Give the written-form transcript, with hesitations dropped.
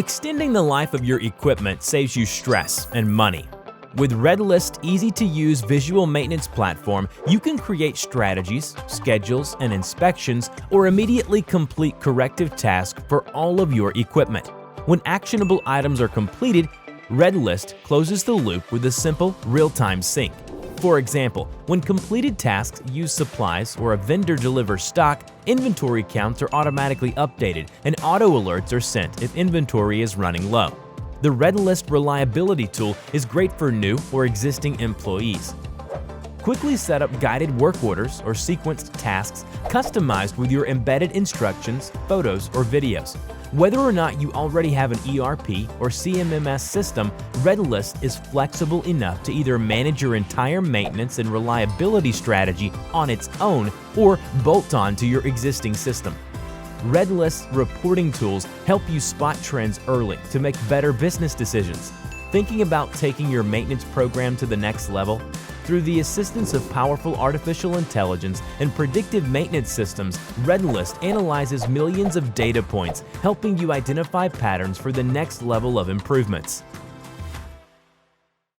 Extending the life of your equipment saves you stress and money. With Redlist easy-to-use visual maintenance platform, you can create strategies, schedules, and inspections, or immediately complete corrective tasks for all of your equipment. When actionable items are completed, Redlist closes the loop with a simple, real-time sync. For example, when completed tasks use supplies or a vendor delivers stock, inventory counts are automatically updated and auto alerts are sent if inventory is running low. The Redlist Reliability tool is great for new or existing employees. Quickly set up guided work orders or sequenced tasks customized with your embedded instructions, photos, or videos. Whether or not you already have an ERP or CMMS system, Redlist is flexible enough to either manage your entire maintenance and reliability strategy on its own or bolt on to your existing system. Redlist reporting tools help you spot trends early to make better business decisions. Thinking about taking your maintenance program to the next level? Through the assistance of powerful artificial intelligence and predictive maintenance systems, Redlist analyzes millions of data points, helping you identify patterns for the next level of improvements.